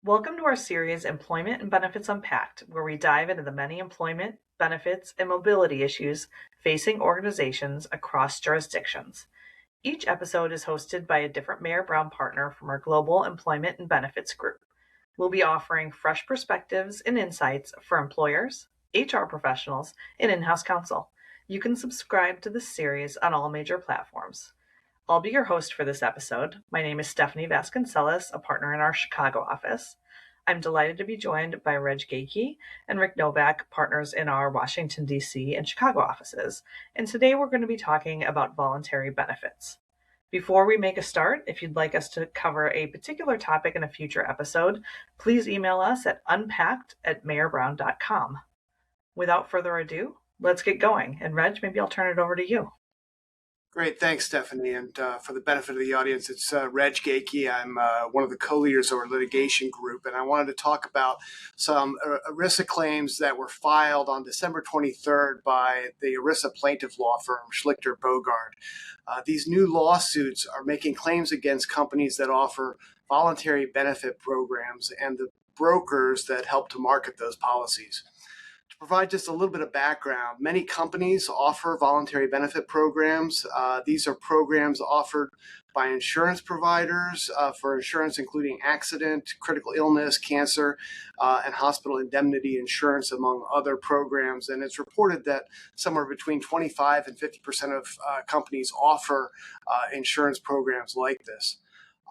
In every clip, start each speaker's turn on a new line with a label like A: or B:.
A: Welcome to our series, Employment and Benefits Unpacked, where we dive into the many employment, benefits, and mobility issues facing organizations across jurisdictions. Each episode is hosted by a different Mayer Brown partner from our Global Employment and Benefits Group. We'll be offering fresh perspectives and insights for employers, HR professionals, and in-house counsel. You can subscribe to this series on all major platforms. I'll be your host for this episode. My name is Stephanie Vasconcellos, a partner in our Chicago office. I'm delighted to be joined by Reginald Goeke and Rick Nowak, partners in our Washington, D.C. and Chicago offices. And today we're going to be talking about voluntary benefits. Before we make a start, if you'd like us to cover a particular topic in a future episode, please email us at unpacked@mayerbrown.com. Without further ado, let's get going. And Reg, maybe I'll turn it over to you.
B: Great. Thanks, Stephanie. And for the benefit of the audience, it's Reg Goeke. I'm one of the co-leaders of our litigation group, and I wanted to talk about some ERISA claims that were filed on December 23rd by the ERISA plaintiff law firm Schlichter Bogard. These new lawsuits are making claims against companies that offer voluntary benefit programs and the brokers that help to market those policies. To provide just a little bit of background, many companies offer voluntary benefit programs. These are programs offered by insurance providers for insurance including accident, critical illness, cancer, and hospital indemnity insurance, among other programs. And it's reported that somewhere between 25 and 50% of companies offer insurance programs like this.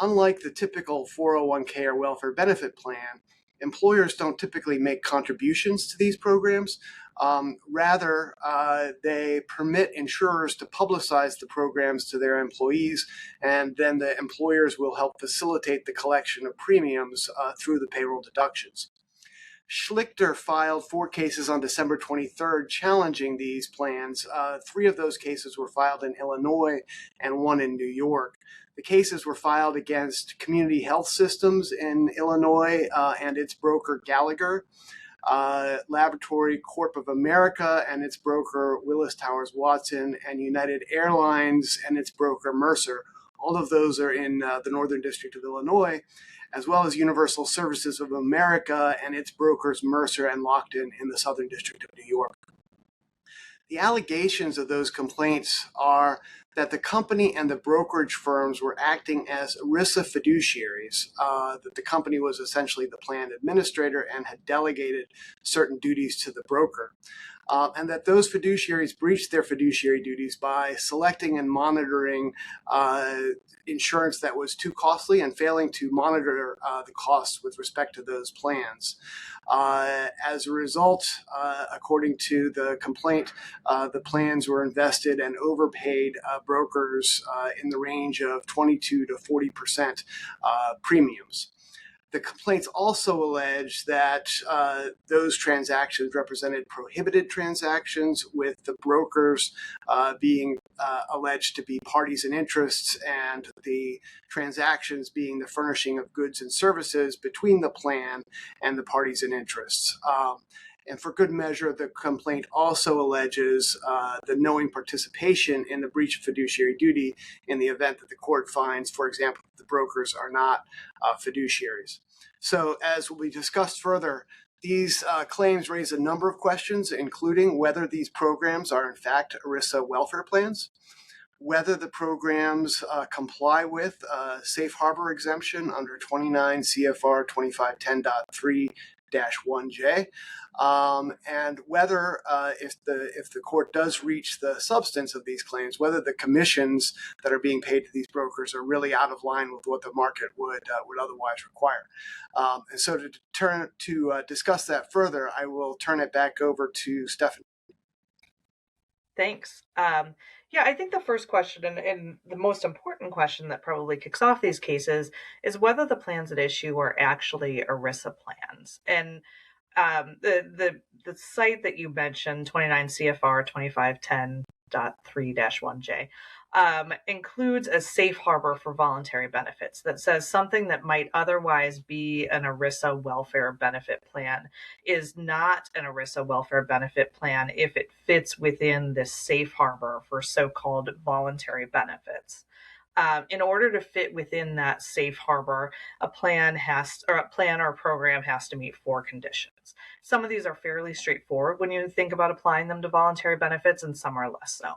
B: Unlike the typical 401k or welfare benefit plan, employers don't typically make contributions to these programs. Rather, they permit insurers to publicize the programs to their employees, and then the employers will help facilitate the collection of premiums through the payroll deductions. Schlichter filed 4 cases on December 23rd challenging these plans. 3 of those cases were filed in Illinois and 1 in New York. The cases were filed against Community Health Systems in Illinois and its broker Gallagher, Laboratory Corp of America and its broker Willis Towers Watson, and United Airlines and its broker Mercer. All of those are in the Northern District of Illinois, as well as Universal Services of America and its brokers Mercer and Lockton in the Southern District of New York. The allegations of those complaints are that the company and the brokerage firms were acting as ERISA fiduciaries, that the company was essentially the plan administrator and had delegated certain duties to the broker. And that those fiduciaries breached their fiduciary duties by selecting and monitoring insurance that was too costly and failing to monitor the costs with respect to those plans. As a result, according to the complaint, the plans were invested and overpaid brokers in the range of 22 to 40% premiums. The complaints also allege that those transactions represented prohibited transactions, with the brokers being alleged to be parties in interests, and the transactions being the furnishing of goods and services between the plan and the parties in interests. And for good measure, the complaint also alleges the knowing participation in the breach of fiduciary duty in the event that the court finds, for example, the brokers are not fiduciaries. So as will be discussed further, these claims raise a number of questions, including whether these programs are in fact ERISA welfare plans, whether the programs comply with safe harbor exemption under 29 CFR 2510.3-1J, and whether if the court does reach the substance of these claims, whether the commissions that are being paid to these brokers are really out of line with what the market would otherwise require. And so to discuss that further, I will turn it back over to Stephanie.
A: Thanks. Yeah, I think the first question and the most important question that probably kicks off these cases is whether the plans at issue are actually ERISA plans. And the site that you mentioned, 29 CFR 2510.3-1J, includes a safe harbor for voluntary benefits that says something that might otherwise be an ERISA welfare benefit plan is not an ERISA welfare benefit plan if it fits within this safe harbor for so-called voluntary benefits. In order to fit within that safe harbor, a plan or a program has to meet 4 conditions. Some of these are fairly straightforward when you think about applying them to voluntary benefits, and some are less so.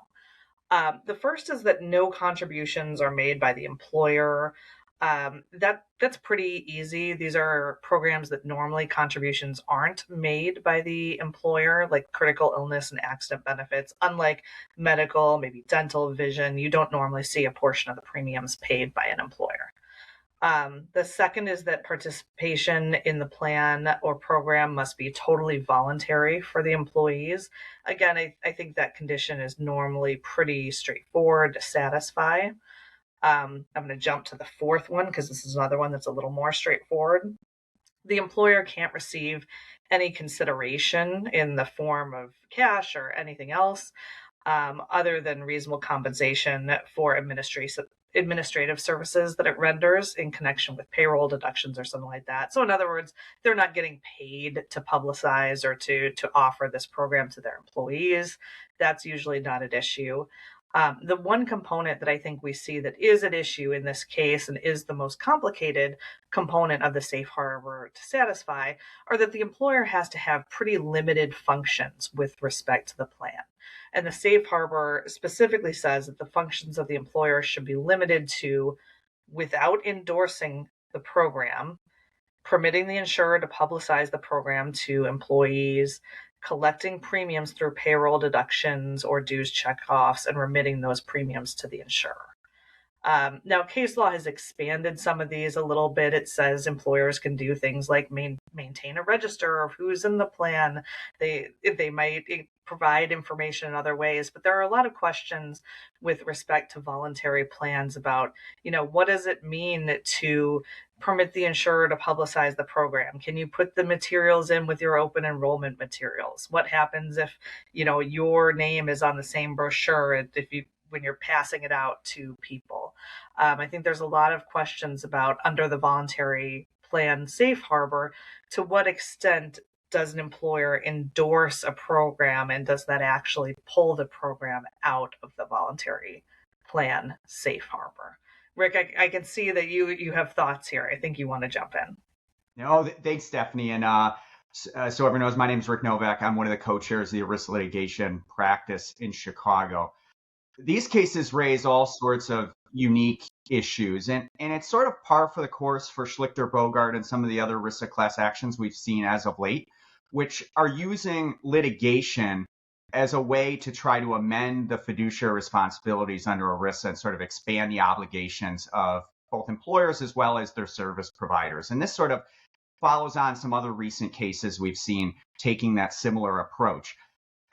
A: The first is that no contributions are made by the employer. That's pretty easy. These are programs that normally contributions aren't made by the employer, like critical illness and accident benefits. Unlike medical, maybe dental, vision, you don't normally see a portion of the premiums paid by an employer. The second is that participation in the plan or program must be totally voluntary for the employees. Again, I think that condition is normally pretty straightforward to satisfy. I'm going to jump to the fourth one because this is another one that's a little more straightforward. The employer can't receive any consideration in the form of cash or anything else other than reasonable compensation for administrative services that it renders in connection with payroll deductions or something like that. So in other words, they're not getting paid to publicize or to offer this program to their employees. That's usually not an issue. The one component that I think we see that is an issue in this case and is the most complicated component of the safe harbor to satisfy are that the employer has to have pretty limited functions with respect to the plan. And the safe harbor specifically says that the functions of the employer should be limited to, without endorsing the program, permitting the insurer to publicize the program to employees, collecting premiums through payroll deductions or dues checkoffs, and remitting those premiums to the insurer. Now, case law has expanded some of these a little bit. It says employers can do things like maintain a register of who's in the plan. They might provide information in other ways, but there are a lot of questions with respect to voluntary plans about, what does it mean to permit the insurer to publicize the program? Can you put the materials in with your open enrollment materials? What happens if, your name is on the same brochure when you're passing it out to people? I think there's a lot of questions about, under the voluntary plan safe harbor, to what extent does an employer endorse a program, and does that actually pull the program out of the voluntary plan safe harbor? Rick, I can see that you have thoughts here. I think you want to jump in.
C: No, thanks, Stephanie. And so everyone knows my name is Rick Nowak. I'm one of the co-chairs of the ERISA litigation practice in Chicago. These cases raise all sorts of unique issues, and it's sort of par for the course for Schlichter-Bogart and some of the other ERISA class actions we've seen as of late, which are using litigation as a way to try to amend the fiduciary responsibilities under ERISA and sort of expand the obligations of both employers as well as their service providers. And this sort of follows on some other recent cases we've seen taking that similar approach.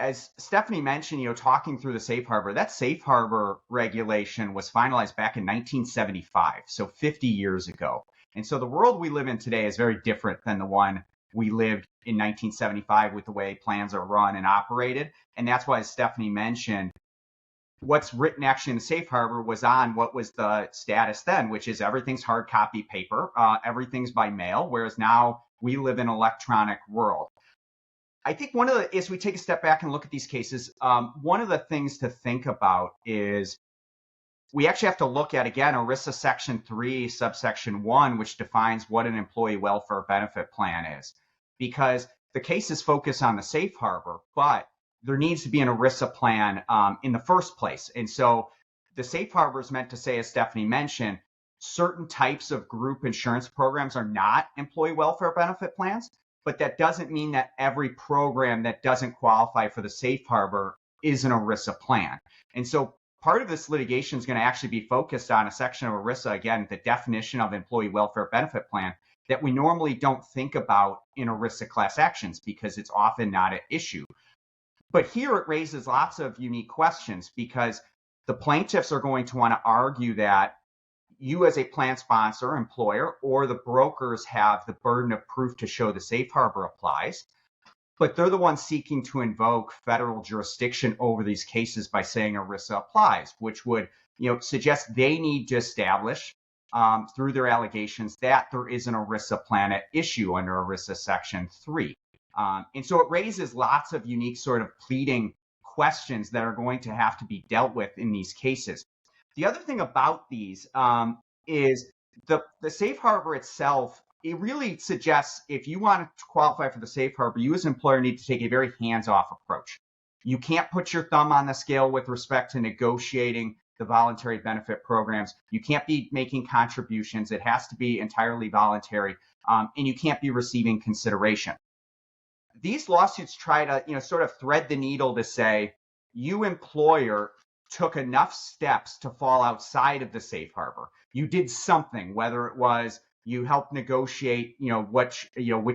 C: As Stephanie mentioned, talking through the safe harbor, that safe harbor regulation was finalized back in 1975, so 50 years ago. And so the world we live in today is very different than the one we lived in 1975 with the way plans are run and operated. And that's why, as Stephanie mentioned, what's written actually in the safe harbor was on what was the status then, which is everything's hard copy paper, everything's by mail, whereas now we live in an electronic world. I think as we take a step back and look at these cases, one of the things to think about is we actually have to look at, again, ERISA Section 3, subsection 1, which defines what an employee welfare benefit plan is. Because the cases focus on the safe harbor, but there needs to be an ERISA plan in the first place. And so the safe harbor is meant to say, as Stephanie mentioned, certain types of group insurance programs are not employee welfare benefit plans, but that doesn't mean that every program that doesn't qualify for the safe harbor is an ERISA plan. And so part of this litigation is going to actually be focused on a section of ERISA, again, the definition of employee welfare benefit plan, that we normally don't think about in ERISA class actions because it's often not an issue. But here it raises lots of unique questions because the plaintiffs are going to want to argue that you as a plan sponsor, employer, or the brokers have the burden of proof to show the safe harbor applies. But they're the ones seeking to invoke federal jurisdiction over these cases by saying ERISA applies, which would suggest they need to establish through their allegations that there is an ERISA plan at issue under ERISA Section 3. And so it raises lots of unique sort of pleading questions that are going to have to be dealt with in these cases. The other thing about these is the safe harbor itself. It really suggests if you want to qualify for the safe harbor, you as an employer need to take a very hands-off approach. You can't put your thumb on the scale with respect to negotiating the voluntary benefit programs. You can't be making contributions. It has to be entirely voluntary, and you can't be receiving consideration. These lawsuits try to, sort of thread the needle to say, you employer took enough steps to fall outside of the safe harbor. You did something, whether it was you helped negotiate, which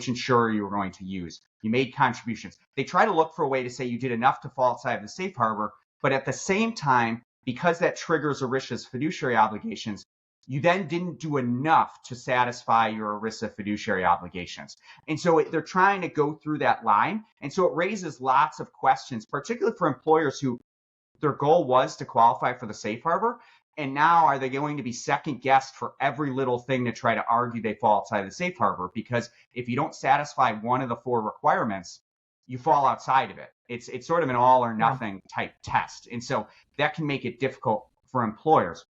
C: insurer you were going to use. You made contributions. They try to look for a way to say you did enough to fall outside of the safe harbor, but at the same time, because that triggers ERISA's fiduciary obligations, you then didn't do enough to satisfy your ERISA fiduciary obligations. And so they're trying to go through that line. And so it raises lots of questions, particularly for employers who their goal was to qualify for the safe harbor. And now are they going to be second guessed for every little thing to try to argue they fall outside the safe harbor? Because if you don't satisfy one of the 4 requirements, you fall outside of it. It's sort of an all or nothing type test. And so that can make it difficult for employers.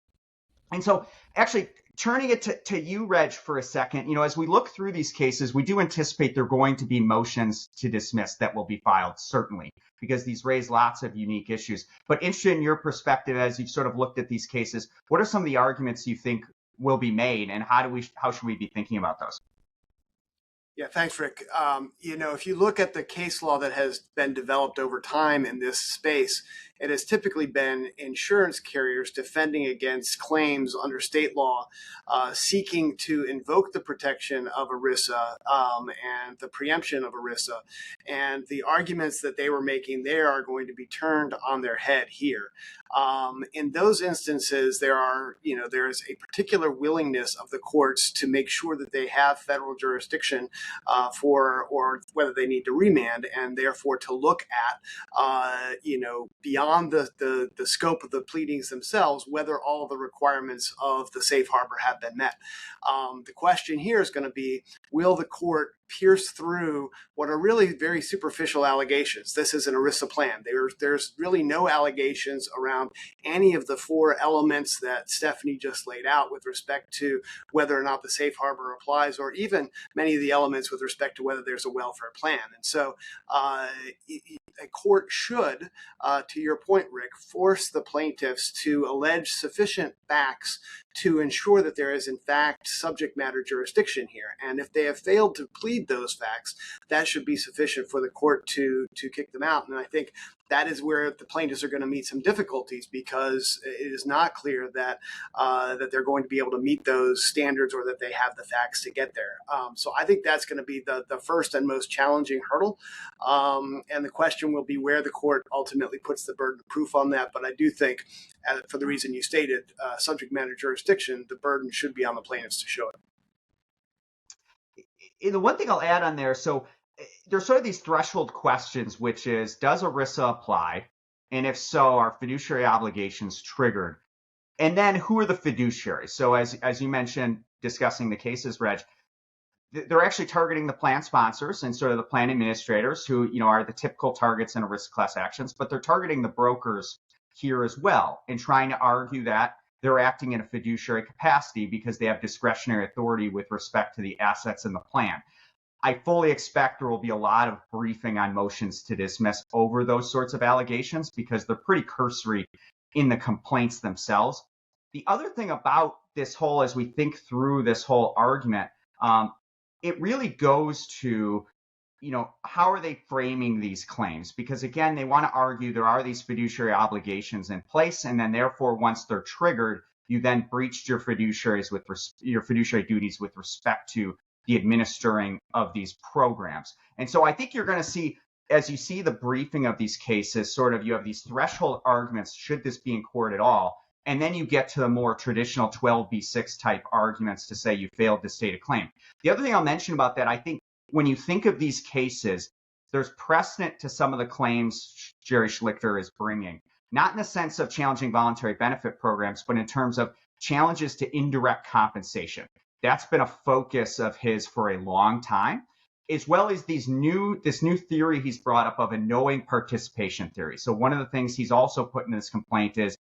C: And so actually turning it to you, Reg, for a second, as we look through these cases, we do anticipate there are going to be motions to dismiss that will be filed, certainly, because these raise lots of unique issues. But interested in your perspective as you've sort of looked at these cases, what are some of the arguments you think will be made, and how should we be thinking about those?
B: Yeah, thanks, Rick. If you look at the case law that has been developed over time in this space, it has typically been insurance carriers defending against claims under state law, seeking to invoke the protection of ERISA and the preemption of ERISA. And the arguments that they were making there are going to be turned on their head here. In those instances, there is a particular willingness of the courts to make sure that they have federal jurisdiction or whether they need to remand, and therefore to look at, beyond the scope of the pleadings themselves, whether all the requirements of the safe harbor have been met. The question here is going to be, will the court pierce through what are really very superficial allegations? This is an ERISA plan. There's really no allegations around any of the 4 elements that Stephanie just laid out with respect to whether or not the safe harbor applies, or even many of the elements with respect to whether there's a welfare plan. And so a court should, to your point, Rick, force the plaintiffs to allege sufficient facts to ensure that there is, in fact, subject matter jurisdiction here. And if they have failed to plead those facts, that should be sufficient for the court to kick them out. And I think that is where the plaintiffs are going to meet some difficulties, because it is not clear that they're going to be able to meet those standards, or that they have the facts to get there. So I think that's going to be the first and most challenging hurdle. And the question will be where the court ultimately puts the burden of proof on that. But I do think, for the reason you stated, subject matter jurisdiction, the burden should be on the plaintiffs to show it.
C: The one thing I'll add on there, so there's sort of these threshold questions, which is, does ERISA apply? And if so, are fiduciary obligations triggered? And then who are the fiduciaries? So as you mentioned, discussing the cases, Reg, they're actually targeting the plan sponsors and sort of the plan administrators who, are the typical targets in ERISA class actions, but they're targeting the brokers here as well, and trying to argue that they're acting in a fiduciary capacity because they have discretionary authority with respect to the assets in the plan. I fully expect there will be a lot of briefing on motions to dismiss over those sorts of allegations, because they're pretty cursory in the complaints themselves. The other thing about this whole, as we think through this whole argument, it really goes to, how are they framing these claims? Because again, they want to argue there are these fiduciary obligations in place, and then therefore, once they're triggered, you then breached your fiduciary duties with respect to the administering of these programs. And so I think you're going to see, as you see the briefing of these cases, sort of you have these threshold arguments, should this be in court at all? And then you get to the more traditional 12b6 type arguments to say you failed to state a claim. The other thing I'll mention about that, I think when you think of these cases, there's precedent to some of the claims Jerry Schlichter is bringing, not in the sense of challenging voluntary benefit programs, but in terms of challenges to indirect compensation. That's been a focus of his for a long time, as well as this new theory he's brought up of a knowing participation theory. So one of the things he's also put in this complaint is,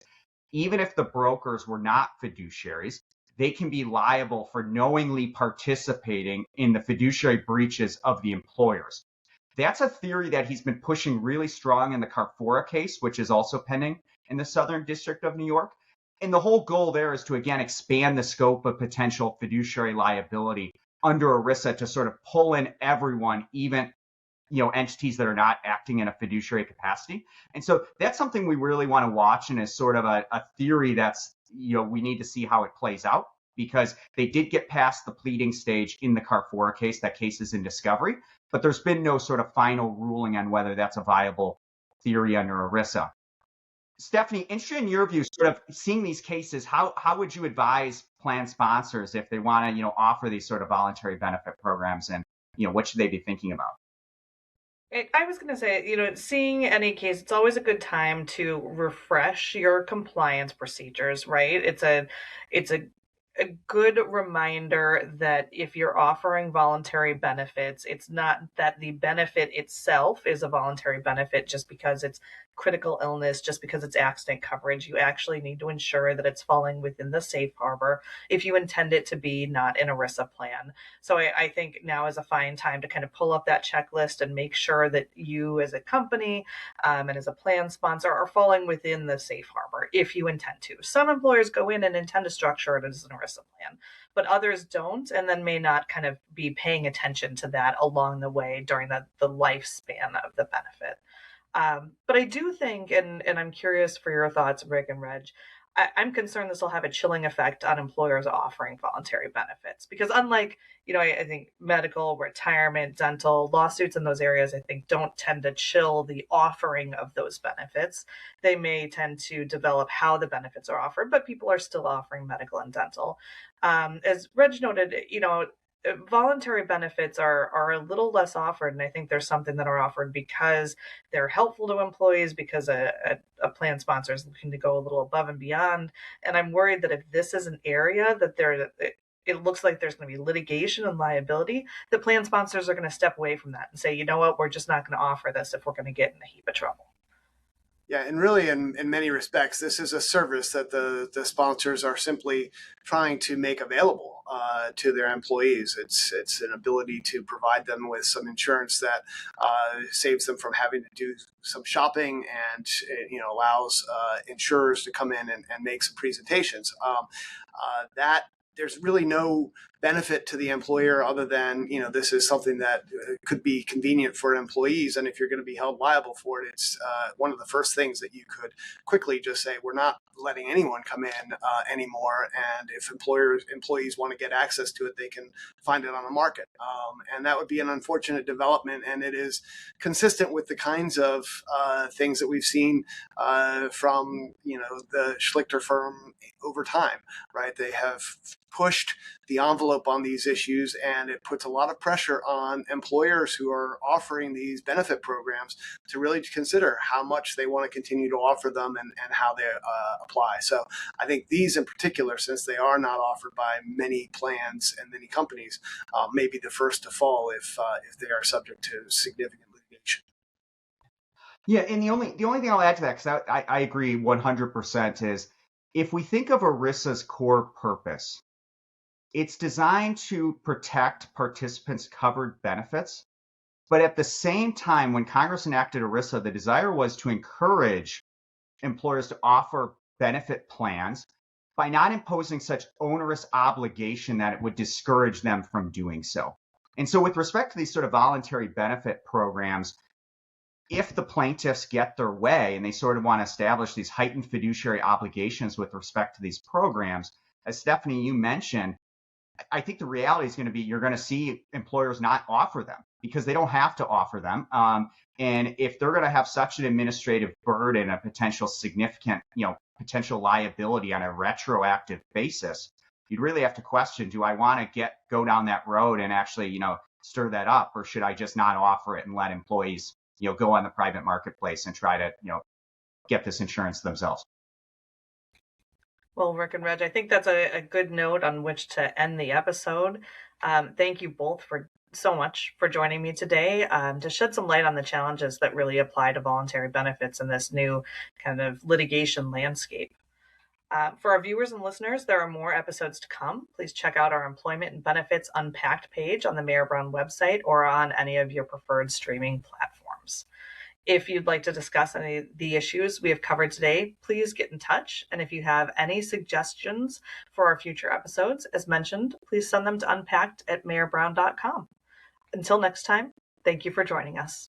C: even if the brokers were not fiduciaries, they can be liable for knowingly participating in the fiduciary breaches of the employers. That's a theory that he's been pushing really strong in the Carfora case, which is also pending in the Southern District of New York. And the whole goal there is to, again, expand the scope of potential fiduciary liability under ERISA to sort of pull in everyone, even entities that are not acting in a fiduciary capacity. And so that's something we really want to watch, and is sort of a theory that's, we need to see how it plays out, because they did get past the pleading stage in the Carfora case. That case is in discovery, but there's been no sort of final ruling on whether that's a viable theory under ERISA. Stephanie, interested in your view, sort of seeing these cases, how would you advise plan sponsors if they want to, offer these sort of voluntary benefit programs, and, what should they be thinking about?
A: I was going to say, seeing any case, it's always a good time to refresh your compliance procedures, right? It's a good reminder that if you're offering voluntary benefits, it's not that the benefit itself is a voluntary benefit just because it's critical illness, just because it's accident coverage. You actually need to ensure that it's falling within the safe harbor if you intend it to be not an ERISA plan. So I think now is a fine time to kind of pull up that checklist and make sure that you as a company and as a plan sponsor are falling within the safe harbor if you intend to. Some employers go in and intend to structure it as an ERISA plan, but others don't, and then may not kind of be paying attention to that along the way during the lifespan of the benefit. But I do think, and I'm curious for your thoughts, Rick and Reg, I'm concerned this will have a chilling effect on employers offering voluntary benefits, because unlike, I think medical, retirement, dental, lawsuits in those areas, I think don't tend to chill the offering of those benefits. They may tend to develop how the benefits are offered, but people are still offering medical and dental. As Reg noted, voluntary benefits are a little less offered, and I think there's something that are offered because they're helpful to employees, because a plan sponsor is looking to go a little above and beyond. And I'm worried that if this is an area that it looks like there's going to be litigation and liability, the plan sponsors are going to step away from that and say, you know what, we're just not going to offer this if we're going to get in a heap of trouble.
B: Yeah, and really, in many respects, this is a service that the sponsors are simply trying to make available to their employees. It's an ability to provide them with some insurance that saves them from having to do some shopping, and allows insurers to come in and make some presentations. That there's really no benefit to the employer other than, this is something that could be convenient for employees. And if you're going to be held liable for it, it's one of the first things that you could quickly just say, we're not letting anyone come in anymore. And if employees want to get access to it, they can find it on the market. And that would be an unfortunate development. And it is consistent with the kinds of things that we've seen from, the Schlichter firm over time, right? They have pushed the envelope on these issues, and it puts a lot of pressure on employers who are offering these benefit programs to really consider how much they want to continue to offer them, and how they apply. So I think these in particular, since they are not offered by many plans and many companies, may be the first to fall if they are subject to significant litigation.
C: Yeah, and the only thing I'll add to that, because I agree 100%, is if we think of ERISA's core purpose, it's designed to protect participants' covered benefits. But at the same time, when Congress enacted ERISA, the desire was to encourage employers to offer benefit plans by not imposing such onerous obligation that it would discourage them from doing so. And so with respect to these sort of voluntary benefit programs, if the plaintiffs get their way and they sort of want to establish these heightened fiduciary obligations with respect to these programs, as Stephanie, you mentioned, I think the reality is going to be you're going to see employers not offer them because they don't have to offer them. And if they're going to have such an administrative burden, a potential significant, potential liability on a retroactive basis, you'd really have to question, do I want to go down that road and actually, stir that up, or should I just not offer it and let employees, go on the private marketplace and try to, get this insurance themselves?
A: Well, Rick and Reg, I think that's a good note on which to end the episode. Thank you both so much for joining me today to shed some light on the challenges that really apply to voluntary benefits in this new kind of litigation landscape. For our viewers and listeners, there are more episodes to come. Please check out our Employment and Benefits Unpacked page on the Mayer Brown website or on any of your preferred streaming platforms. If you'd like to discuss any of the issues we have covered today, please get in touch. And if you have any suggestions for our future episodes, as mentioned, please send them to unpacked@mayerbrown.com. Until next time, thank you for joining us.